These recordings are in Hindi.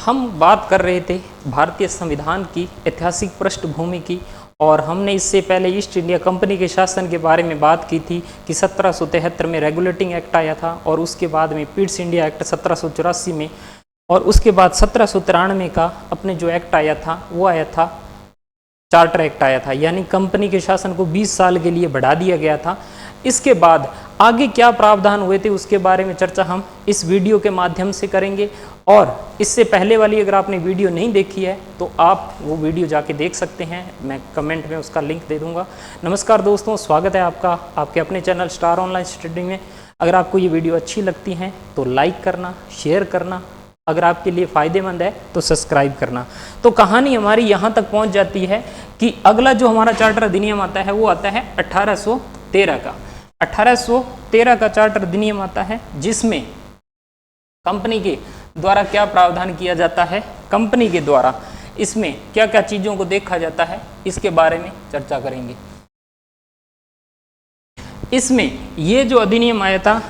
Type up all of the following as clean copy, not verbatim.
हम बात कर रहे थे भारतीय संविधान की ऐतिहासिक पृष्ठभूमि की, और हमने इससे पहले ईस्ट इंडिया कंपनी के शासन के बारे में बात की थी कि 1773 में रेगुलेटिंग एक्ट आया था, और उसके बाद में पीट्स इंडिया एक्ट 1784 में, और उसके बाद 1793 का अपने जो एक्ट आया था वो आया था चार्टर एक्ट आया था, यानी कंपनी के शासन को 20 साल के लिए बढ़ा दिया गया था। इसके बाद आगे क्या प्रावधान हुए थे उसके बारे में चर्चा हम इस वीडियो के माध्यम से करेंगे, और इससे पहले वाली अगर आपने वीडियो नहीं देखी है तो आप वो वीडियो जाके देख सकते हैं, मैं कमेंट में उसका लिंक दे दूंगा। नमस्कार दोस्तों, स्वागत है आपका आपके अपने चैनल स्टार ऑनलाइन स्टडी में। अगर आपको ये वीडियो अच्छी लगती हैं तो लाइक करना, शेयर करना, अगर आपके लिए फ़ायदेमंद है तो सब्सक्राइब करना। तो कहानी हमारी यहाँ तक पहुँच जाती है कि अगला जो हमारा चार्टर अधिनियम आता है वो आता है 1813 का। 1813 का चार्टर अधिनियम आता है, जिसमें कंपनी के द्वारा क्या प्रावधान किया जाता है, कंपनी के द्वारा इसमें क्या क्या चीज़ों को देखा जाता है, इसके बारे में चर्चा करेंगे। इसमें ये जो अधिनियम आया था,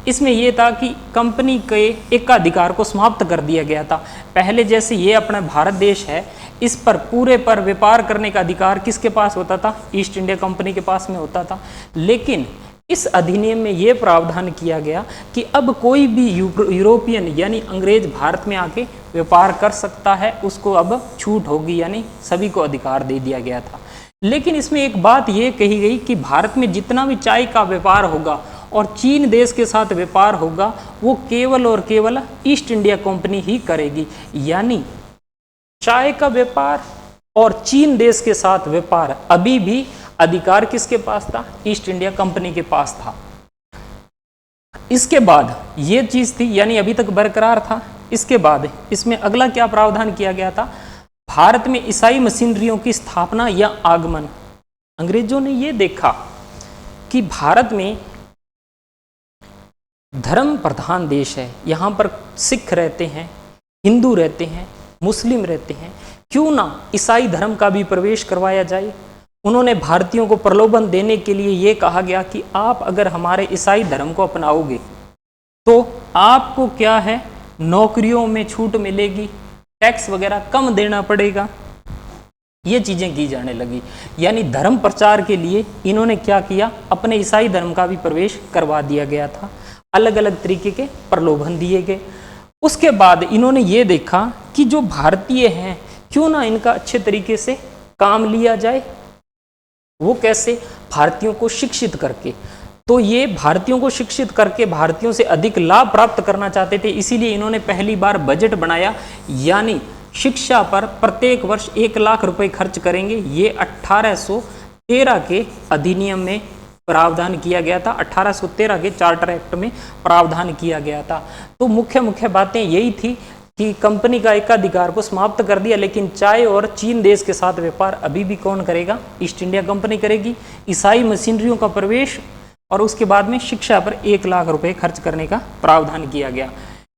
इसमें यह था कि कंपनी के एकाधिकार को समाप्त कर दिया गया था। पहले जैसे ये अपना भारत देश है, इस पर पूरे पर व्यापार करने का अधिकार किसके पास होता था? ईस्ट इंडिया कंपनी के पास में होता था। लेकिन इस अधिनियम में यह प्रावधान किया गया कि अब कोई भी यूरोपियन यानी अंग्रेज भारत में आके व्यापार कर सकता है, उसको अब छूट होगी, यानी सभी को अधिकार दे दिया गया था। लेकिन इसमें एक बात यह कही गई कि भारत में जितना भी चाय का व्यापार होगा और चीन देश के साथ व्यापार होगा, वो केवल और केवल ईस्ट इंडिया कंपनी ही करेगी। यानी चाय का व्यापार और चीन देश के साथ व्यापार अभी भी अधिकार किसके पास था? ईस्ट इंडिया कंपनी के पास था। इसके बाद ये चीज थी, यानी अभी तक बरकरार था। इसके बाद इसमें अगला क्या प्रावधान किया गया था? भारत में ईसाई मशीनरियों की स्थापना या आगमन। अंग्रेजों ने ये देखा कि भारत में धर्म प्रधान देश है, यहाँ पर सिख रहते हैं, हिंदू रहते हैं, मुस्लिम रहते हैं, क्यों ना ईसाई धर्म का भी प्रवेश करवाया जाए। उन्होंने भारतीयों को प्रलोभन देने के लिए ये कहा गया कि आप अगर हमारे ईसाई धर्म को अपनाओगे तो आपको क्या है, नौकरियों में छूट मिलेगी, टैक्स वगैरह कम देना पड़ेगा। ये चीज़ें की जाने लगी, यानी धर्म प्रचार के लिए इन्होंने क्या किया, अपने ईसाई धर्म का भी प्रवेश करवा दिया गया था। अलग अलग तरीके के प्रलोभन दिए गए। उसके बाद इन्होंने ये देखा कि जो भारतीय हैं, क्यों ना इनका अच्छे तरीके से काम लिया जाए। वो कैसे? भारतीयों को शिक्षित करके। तो ये भारतीयों को शिक्षित करके भारतीयों से अधिक लाभ प्राप्त करना चाहते थे, इसीलिए इन्होंने पहली बार बजट बनाया, यानी शिक्षा पर प्रत्येक वर्ष 1 लाख रुपए खर्च करेंगे। ये 1813 के अधिनियम में प्रावधान किया गया था, 1813 के चार्टर एक्ट में प्रावधान किया गया था। तो मुख्य मुख्य बातें यही थी कि कंपनी का एकाधिकार को समाप्त कर दिया, लेकिन चाय और चीन देश के साथ व्यापार अभी भी कौन करेगा? ईस्ट इंडिया कंपनी करेगी। ईसाई मशीनरियों का प्रवेश और उसके बाद में शिक्षा पर 1 लाख रुपए खर्च करने का प्रावधान किया गया।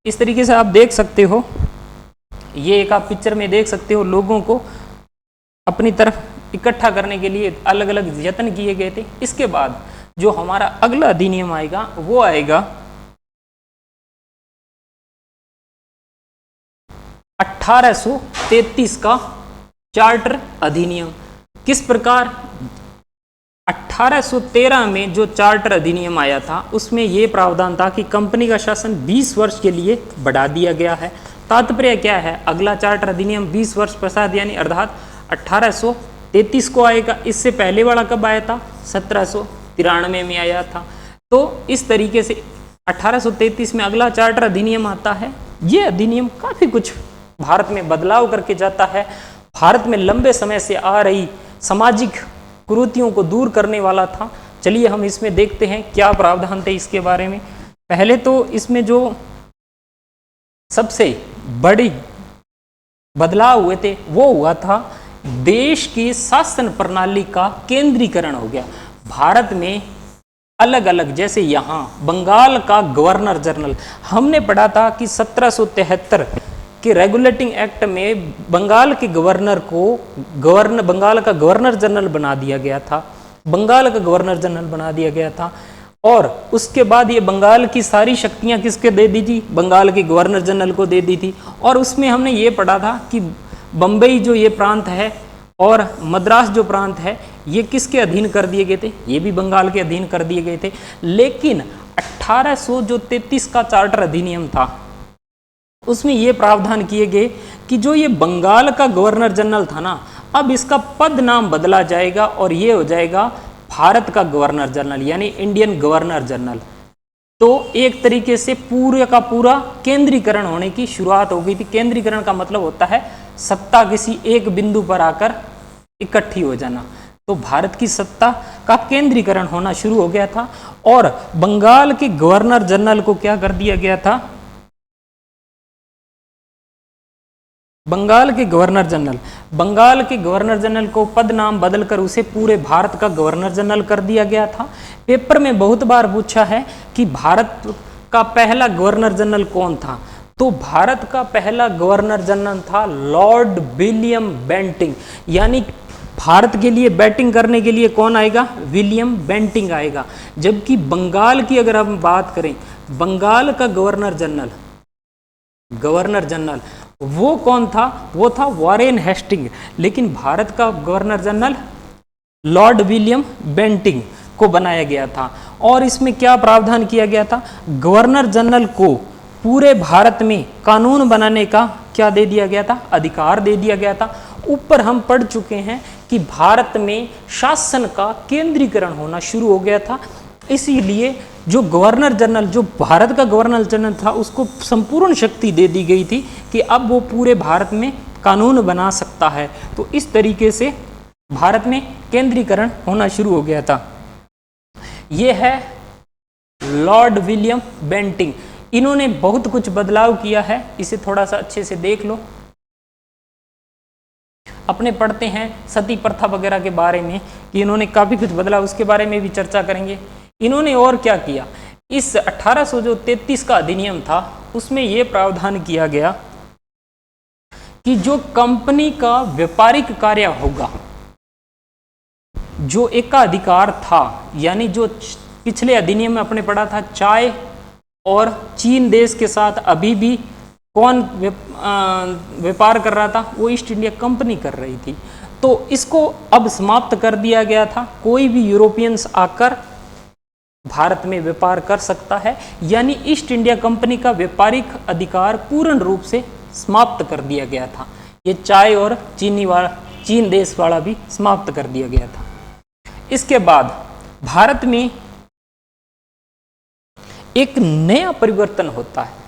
इस तरीके से आप देख सकते हो, ये एक आप पिक्चर में देख सकते हो, लोगों को अपनी तरफ इकट्ठा करने के लिए अलग अलग यत्न किए गए थे। इसके बाद जो हमारा अगला अधिनियम आएगा वो आएगा 1833 का चार्टर अधिनियम। किस प्रकार? 1813 में जो चार्टर अधिनियम आया था उसमें यह प्रावधान था कि कंपनी का शासन 20 वर्ष के लिए बढ़ा दिया गया है। तात्पर्य क्या है? अगला चार्टर अधिनियम 20 वर्ष पश्चात यानी अर्थात 1833 को आएगा। इससे पहले वाला कब आया था? 1793 में आया था। तो इस तरीके से 1833 में अगला चार्टर अधिनियम आता है। ये अधिनियम काफ़ी कुछ भारत में बदलाव करके जाता है। भारत में लंबे समय से आ रही सामाजिक कुरीतियों को दूर करने वाला था। चलिए हम इसमें देखते हैं क्या प्रावधान थे इसके बारे में। पहले तो इसमें जो सबसे बड़ी बदलाव हुए थे वो हुआ था, देश की शासन प्रणाली का केंद्रीकरण हो गया। भारत में अलग अलग, जैसे यहाँ बंगाल का गवर्नर जनरल, हमने पढ़ा था कि 1773 के रेगुलेटिंग एक्ट में बंगाल के गवर्नर को बंगाल का गवर्नर जनरल बना दिया गया था। बंगाल का गवर्नर जनरल बना दिया गया था। और उसके बाद ये बंगाल की सारी शक्तियां किसके दे दी थी, बंगाल के गवर्नर जनरल को दे दी थी। और उसमें हमने ये पढ़ा था कि बम्बई जो ये प्रांत है और मद्रास जो प्रांत है ये किसके अधीन कर दिए गए थे, ये भी बंगाल के अधीन कर दिए गए थे। लेकिन 1833 का चार्टर अधिनियम था उसमें ये प्रावधान किए गए कि जो ये बंगाल का गवर्नर जनरल था ना, अब इसका पद नाम बदला जाएगा और ये हो जाएगा भारत का गवर्नर जनरल, यानी इंडियन गवर्नर जनरल। तो एक तरीके से पूरे का पूरा केंद्रीकरण होने की शुरुआत हो गई थी। केंद्रीकरण का मतलब होता है सत्ता किसी एक बिंदु पर आकर इकट्ठी हो जाना। तो भारत की सत्ता का केंद्रीकरण होना शुरू हो गया था और बंगाल के गवर्नर जनरल को क्या कर दिया गया था, बंगाल के गवर्नर जनरल को पद नाम बदलकर उसे पूरे भारत का गवर्नर जनरल कर दिया गया था। पेपर में बहुत बार पूछा है कि भारत का पहला गवर्नर जनरल कौन था, तो भारत का पहला गवर्नर जनरल था लॉर्ड विलियम बेंटिंग। यानी भारत के लिए बैटिंग करने के लिए कौन आएगा, विलियम बेंटिंग आएगा। जबकि बंगाल की अगर हम बात करें, बंगाल का गवर्नर जनरल वो कौन था, वो था वॉरेन हेस्टिंग। लेकिन भारत का governor general lord William Bentinck को बनाया गया था। और इसमें क्या प्रावधान किया गया था, गवर्नर जनरल को पूरे भारत में कानून बनाने का क्या दे दिया गया था, अधिकार दे दिया गया था। ऊपर हम पढ़ चुके हैं कि भारत में शासन का केंद्रीकरण होना शुरू हो गया था। इसीलिए जो गवर्नर जनरल, जो भारत का गवर्नर जनरल था, उसको संपूर्ण शक्ति दे दी गई थी कि अब वो पूरे भारत में कानून बना सकता है। तो इस तरीके से भारत में केंद्रीकरण होना शुरू हो गया था। ये है लॉर्ड विलियम बेंटिंग। इन्होंने बहुत कुछ बदलाव किया है, इसे थोड़ा सा अच्छे से देख लो। अपने पढ़ते हैं सती प्रथा वगैरह के बारे में कि इन्होंने काफ़ी कुछ बदला, उसके बारे में भी चर्चा करेंगे। इन्होंने और क्या किया, इस 1833 का अधिनियम था उसमें यह प्रावधान किया गया कि जो कंपनी का व्यापारिक कार्य होगा, जो एकाधिकार था, यानी जो पिछले अधिनियम में अपने पढ़ा था चाय और चीन देश के साथ अभी भी कौन व्यापार कर रहा था, वो ईस्ट इंडिया कंपनी कर रही थी। तो इसको अब समाप्त कर दिया गया था। कोई भी यूरोपियंस आकर भारत में व्यापार कर सकता है, यानी ईस्ट इंडिया कंपनी का व्यापारिक अधिकार पूर्ण रूप से समाप्त कर दिया गया था। ये चाय और चीन देश वाला भी समाप्त कर दिया गया था। इसके बाद भारत में एक नया परिवर्तन होता है।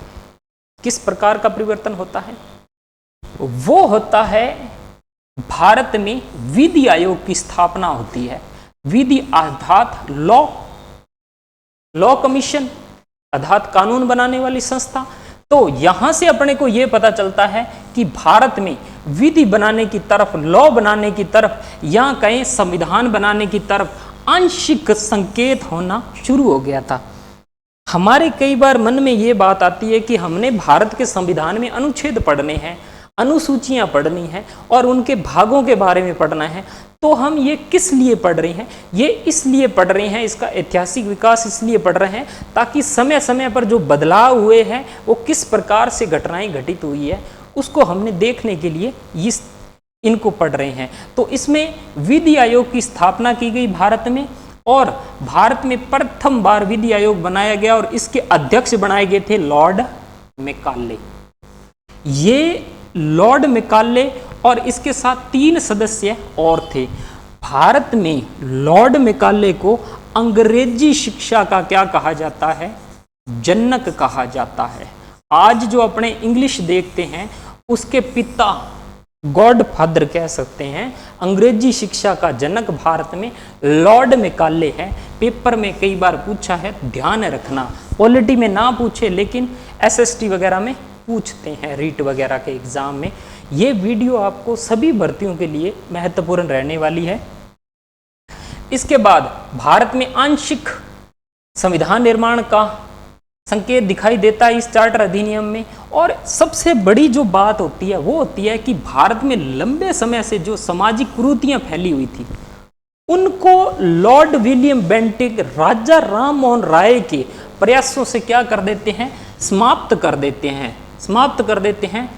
किस प्रकार का परिवर्तन होता है, वो होता है भारत में विधि आयोग की स्थापना होती है। विधि अर्थात लॉ कमीशन अर्थात कानून बनाने वाली संस्था। तो यहां से अपने को यह पता चलता है कि भारत में विधि बनाने की तरफ, लॉ बनाने की तरफ, या कहीं संविधान बनाने की तरफ आंशिक संकेत होना शुरू हो गया था। हमारे कई बार मन में ये बात आती है कि हमने भारत के संविधान में अनुच्छेद पढ़ने हैं, अनुसूचियां पढ़नी हैं और उनके भागों के बारे में पढ़ना है। तो हम ये किस लिए पढ़ रहे हैं, ये इसलिए पढ़ रहे हैं, इसका ऐतिहासिक विकास इसलिए पढ़ रहे हैं ताकि समय समय पर जो बदलाव हुए हैं वो किस प्रकार से घटनाएं घटित हुई है उसको हमने देखने के लिए इनको पढ़ रहे हैं। तो इसमें विधि आयोग की स्थापना की गई भारत में, और भारत में प्रथम बार विधि आयोग बनाया गया और इसके अध्यक्ष बनाए गए थे लॉर्ड मैकाले। ये लॉर्ड मैकाले और इसके साथ 3 सदस्य और थे। भारत में लॉर्ड मैकाले को अंग्रेजी शिक्षा का क्या कहा जाता है, जनक कहा जाता है। आज जो अपने इंग्लिश देखते हैं उसके पिता, गॉड फादर कह सकते हैं। अंग्रेजी शिक्षा का जनक भारत में लॉर्ड मैकाले है। पेपर में कई बार पूछा है, ध्यान रखना, पॉलिटी में ना पूछे लेकिन एसएसटी वगैरह में पूछते हैं, रीट वगैरह के एग्जाम में। ये वीडियो आपको सभी भर्तियों के लिए महत्वपूर्ण रहने वाली है। इसके बाद भारत में आंशिक संविधान निर्माण का संकेत दिखाई देता है इस चार्टर अधिनियम में। और सबसे बड़ी जो बात होती है वो होती है कि भारत में लंबे समय से जो सामाजिक कुरीतियां फैली हुई थी, उनको लॉर्ड विलियम बेंटिंक राजा राम मोहन राय के प्रयासों से क्या कर देते हैं, समाप्त कर देते हैं, समाप्त कर देते हैं।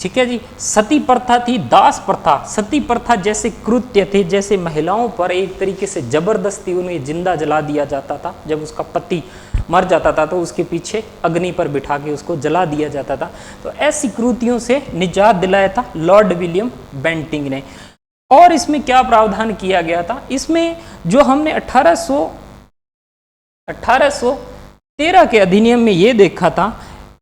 ठीक है जी। सती प्रथा थी, दास प्रथा, सती प्रथा जैसे कृत्य थे, जैसे महिलाओं पर एक तरीके से जबरदस्ती उन्हें जिंदा जला दिया जाता था। जब उसका पति मर जाता था तो उसके पीछे अग्नि पर बिठा के उसको जला दिया जाता था। तो ऐसी कृतियों से निजात दिलाया था लॉर्ड विलियम बेंटिंक ने। और इसमें क्या प्रावधान किया गया था, इसमें जो हमने 1813 के अधिनियम में ये देखा था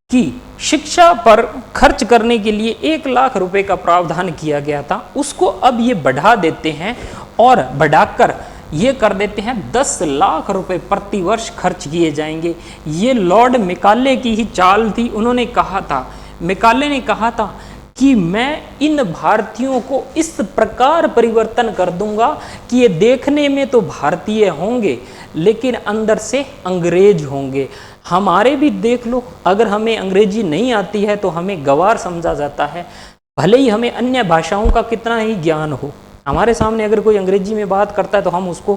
कि शिक्षा पर खर्च करने के लिए 1 लाख रुपए का प्रावधान किया गया था, उसको अब ये बढ़ा देते हैं और बढ़ाकर ये कर देते हैं 10 लाख रुपए प्रति वर्ष खर्च किए जाएंगे। ये लॉर्ड मैकाले की ही चाल थी। उन्होंने कहा था, मैकाले ने कहा था कि मैं इन भारतीयों को इस प्रकार परिवर्तन कर दूंगा कि ये देखने में तो भारतीय होंगे लेकिन अंदर से अंग्रेज होंगे। हमारे भी देख लो, अगर हमें अंग्रेजी नहीं आती है तो हमें गवार समझा जाता है, भले ही हमें अन्य भाषाओं का कितना ही ज्ञान हो। हमारे सामने अगर कोई अंग्रेजी में बात करता है तो हम उसको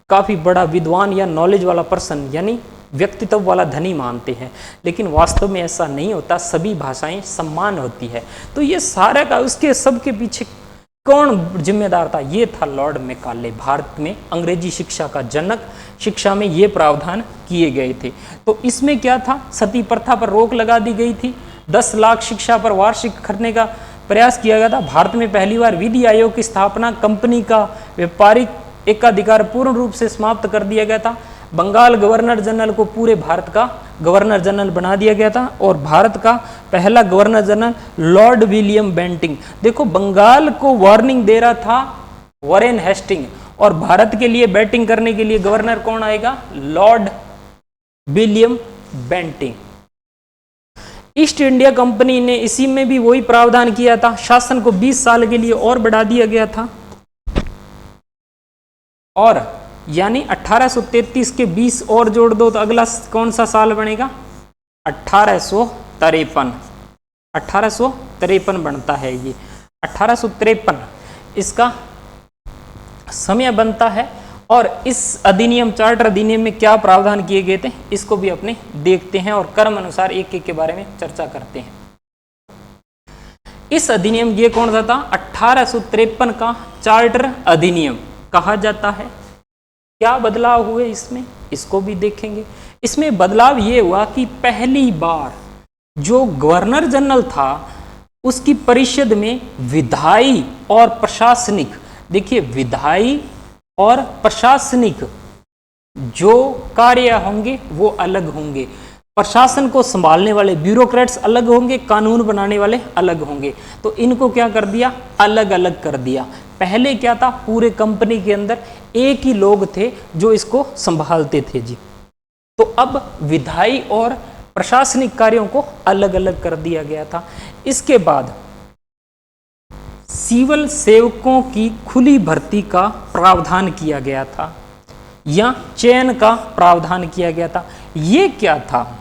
काफ़ी बड़ा विद्वान या नॉलेज वाला पर्सन यानी व्यक्तित्व वाला धनी मानते हैं, लेकिन वास्तव में ऐसा नहीं होता। सभी भाषाएं सम्मान होती है। तो ये सारा का उसके सब के पीछे कौन जिम्मेदार था, ये था लॉर्ड मैकाले। भारत में अंग्रेजी शिक्षा का जनक, शिक्षा में ये प्रावधान किए गए थे। तो इसमें क्या था, सती प्रथा पर रोक लगा दी गई थी, 10 लाख शिक्षा पर वार्षिक खर्चने का प्रयास किया गया था। भारत में पहली बार विधि आयोग की स्थापना, कंपनी का व्यापारिक एकाधिकार पूर्ण रूप से समाप्त कर दिया गया था। बंगाल गवर्नर जनरल को पूरे भारत का गवर्नर जनरल बना दिया गया था और भारत का पहला governor general lord William Bentinck. देखो, बंगाल को वार्निंग दे रहा था वॉरेन हेस्टिंग और भारत के लिए बैटिंग करने के लिए गवर्नर कौन आएगा, Lord William Bentinck. East India company ने इसी में भी वही प्रावधान किया था। शासन को 20 साल के लिए और बढ़ा दिया गया था और यानी 1833 के 20 और जोड़ दो तो अगला कौन सा साल बनेगा, 1853 बनता है। ये 1853 इसका समय बनता है। और इस अधिनियम, चार्टर अधिनियम में क्या प्रावधान किए गए थे, इसको भी अपने देखते हैं और क्रम अनुसार एक एक के बारे में चर्चा करते हैं। इस अधिनियम ये कौन सा था, 1853 का चार्टर अधिनियम कहा जाता है। क्या बदलाव हुए इसमें, इसको भी देखेंगे। इसमें बदलाव ये हुआ कि पहली बार जो गवर्नर जनरल था उसकी परिषद में विधायी और प्रशासनिक, देखिए विधायी और प्रशासनिक जो कार्य होंगे वो अलग होंगे। प्रशासन को संभालने वाले ब्यूरोक्रेट्स अलग होंगे, कानून बनाने वाले अलग होंगे। तो इनको क्या कर दिया, अलग अलग कर दिया। पहले क्या था, पूरे कंपनी के अंदर एक ही लोग थे जो इसको संभालते थे जी। तो अब विधायी और प्रशासनिक कार्यों को अलग अलग कर दिया गया था। इसके बाद सिविल सेवकों की खुली भर्ती का प्रावधान किया गया था या चयन का प्रावधान किया गया था। ये क्या था,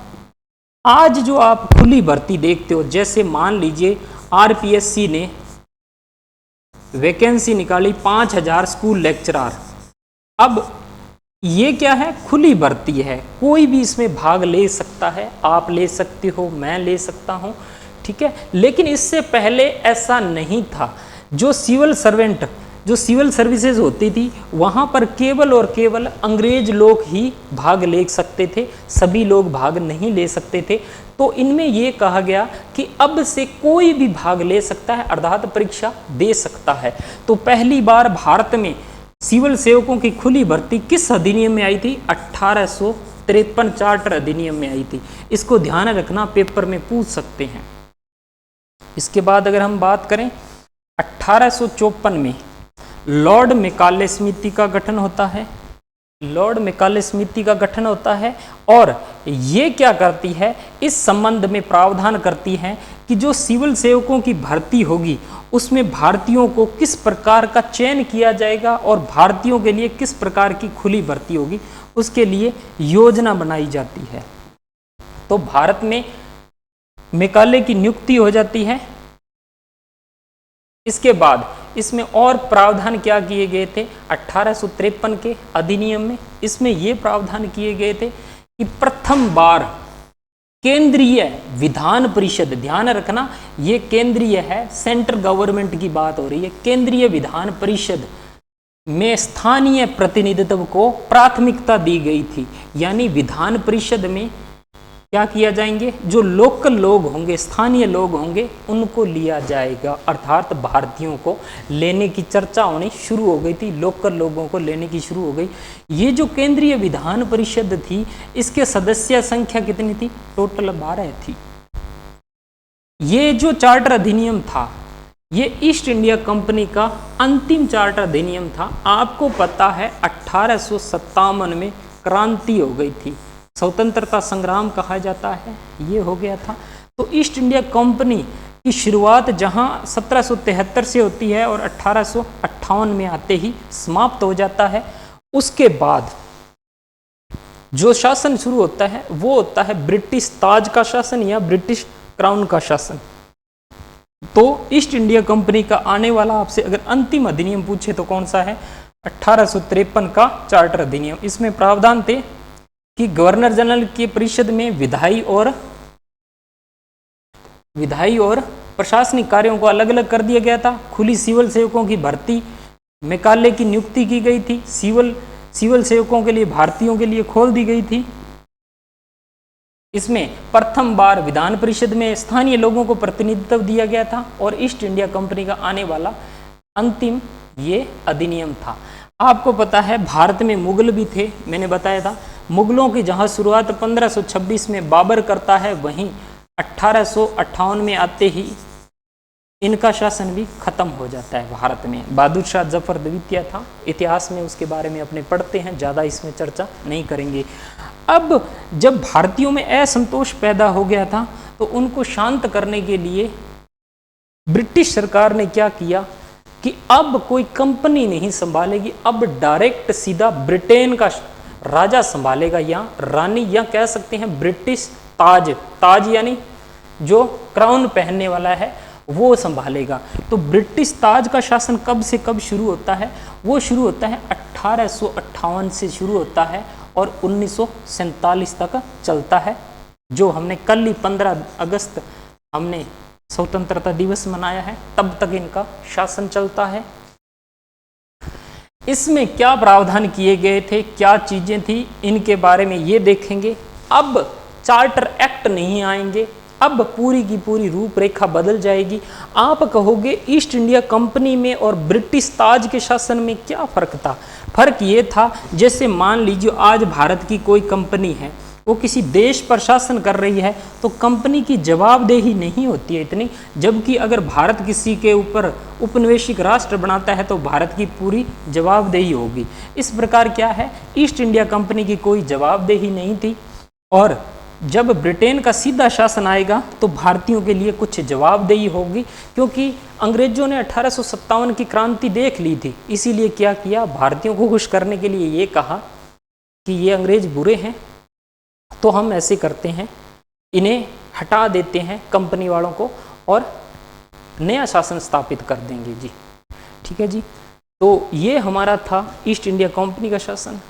आज जो आप खुली भर्ती देखते हो, जैसे मान लीजिए आरपीएससी ने वैकेंसी निकाली 5000 स्कूल लेक्चरर। अब ये क्या है, खुली भर्ती है, कोई भी इसमें भाग ले सकता है, आप ले सकते हो, मैं ले सकता हूँ, ठीक है। लेकिन इससे पहले ऐसा नहीं था। जो सिविल सर्वेंट, जो सिविल सर्विसेज होती थी, वहाँ पर केवल और केवल अंग्रेज लोग ही भाग ले सकते थे, सभी लोग भाग नहीं ले सकते थे। तो इनमें ये कहा गया कि अब से कोई भी भाग ले सकता है, अर्थात परीक्षा दे सकता है। तो पहली बार भारत में सिविल सेवकों की खुली भर्ती किस अधिनियम में आई थी, 1853 चार्टर अधिनियम में आई थी। इसको ध्यान रखना, पेपर में पूछ सकते हैं। इसके बाद अगर हम बात करें 1854 में लॉर्ड मैकाले समिति का गठन होता है। लॉर्ड मैकाले समिति का गठन होता है और ये क्या करती है, इस संबंध में प्रावधान करती है कि जो सिविल सेवकों की भर्ती होगी उसमें भारतीयों को किस प्रकार का चयन किया जाएगा और भारतीयों के लिए किस प्रकार की खुली भर्ती होगी, उसके लिए योजना बनाई जाती है। तो भारत में मैकाले की नियुक्ति हो जाती है। इसके बाद इसमें और प्रावधान क्या किए गए थे 1853 के अधिनियम में? इसमें ये प्रावधान किए गए थे कि प्रथम बार केंद्रीय विधान परिषद, ध्यान रखना ये केंद्रीय है, सेंट्रल गवर्नमेंट की बात हो रही है, केंद्रीय विधान परिषद में स्थानीय प्रतिनिधित्व को प्राथमिकता दी गई थी। यानी विधान परिषद में क्या किया जाएंगे, जो लोकल लोग होंगे, स्थानीय लोग होंगे, उनको लिया जाएगा, अर्थात भारतीयों को लेने की चर्चा होनी शुरू हो गई थी, लोकल लोगों को लेने की शुरू हो गई। ये जो केंद्रीय विधान परिषद थी, इसके सदस्य संख्या कितनी थी? टोटल 12 थी। ये जो चार्टर अधिनियम था, ये ईस्ट इंडिया कंपनी का अंतिम चार्टर अधिनियम था। आपको पता है 1857 में क्रांति हो गई थी, स्वतंत्रता संग्राम कहा जाता है, ये हो गया था। तो ईस्ट इंडिया कंपनी की शुरुआत जहां 1773 से होती है और 1858 में आते ही समाप्त हो जाता है, उसके बाद जो शासन शुरू होता है वो होता है ब्रिटिश ताज का शासन या ब्रिटिश क्राउन का शासन। तो ईस्ट इंडिया कंपनी का आने वाला आपसे अगर अंतिम अधिनियम पूछे तो कौन सा है? 1853 का चार्टर अधिनियम। इसमें प्रावधान थे कि गवर्नर जनरल की परिषद में विधायी और प्रशासनिक कार्यों को अलग अलग कर दिया गया था। खुली सिविल सेवकों की भर्ती मैकाले की नियुक्ति की गई थी, सिविल सेवकों के लिए भारतीयों के लिए खोल दी गई थी। इसमें प्रथम बार विधान परिषद में स्थानीय लोगों को प्रतिनिधित्व दिया गया था और ईस्ट इंडिया कंपनी का आने वाला अंतिम ये अधिनियम था। आपको पता है भारत में मुगल भी थे, मैंने बताया था। मुगलों की जहां शुरुआत 1526 में बाबर करता है, वहीं 1858 में आते ही इनका शासन भी खत्म हो जाता है भारत में। बहादुर शाह जफर द्वितीय था, इतिहास में उसके बारे में अपने पढ़ते हैं, ज़्यादा इसमें चर्चा नहीं करेंगे। अब जब भारतीयों में असंतोष पैदा हो गया था तो उनको शांत करने के लिए ब्रिटिश सरकार ने क्या किया कि अब कोई कंपनी नहीं संभालेगी, अब डायरेक्ट सीधा ब्रिटेन का राजा संभालेगा या रानी, या कह सकते हैं ब्रिटिश ताज यानी जो क्राउन पहनने वाला है वो संभालेगा। तो ब्रिटिश ताज का शासन कब से कब शुरू होता है? वो शुरू होता है 1858 से शुरू होता है और 1947 तक चलता है। जो हमने कल ही 15 अगस्त हमने स्वतंत्रता दिवस मनाया है, तब तक इनका शासन चलता है। इसमें क्या प्रावधान किए गए थे, क्या चीजें थी, इनके बारे में ये देखेंगे। अब चार्टर एक्ट नहीं आएंगे, अब पूरी की पूरी रूपरेखा बदल जाएगी। आप कहोगे ईस्ट इंडिया कंपनी में और ब्रिटिश ताज के शासन में क्या फर्क था? फर्क ये था, जैसे मान लीजिए आज भारत की कोई कंपनी है, वो किसी देश पर शासन कर रही है, तो कंपनी की जवाबदेही नहीं होती है इतनी, जबकि अगर भारत किसी के ऊपर उपनिवेशिक राष्ट्र बनाता है तो भारत की पूरी जवाबदेही होगी। इस प्रकार क्या है, ईस्ट इंडिया कंपनी की कोई जवाबदेही नहीं थी, और जब ब्रिटेन का सीधा शासन आएगा तो भारतीयों के लिए कुछ जवाबदेही होगी, क्योंकि अंग्रेजों ने 1857 की क्रांति देख ली थी। इसीलिए क्या किया, भारतीयों को खुश करने के लिए ये कहा कि ये अंग्रेज बुरे हैं, तो हम ऐसे करते हैं, इन्हें हटा देते हैं कंपनी वालों को और नया शासन स्थापित कर देंगे जी। ठीक है जी, तो ये हमारा था ईस्ट इंडिया कंपनी का शासन।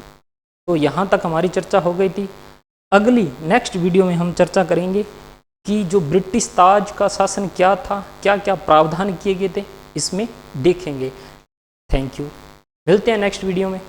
तो यहाँ तक हमारी चर्चा हो गई थी। अगली नेक्स्ट वीडियो में हम चर्चा करेंगे कि जो ब्रिटिश ताज का शासन क्या था, क्या क्या प्रावधान किए गए थे, इसमें देखेंगे। थैंक यू, मिलते हैं नेक्स्ट वीडियो में।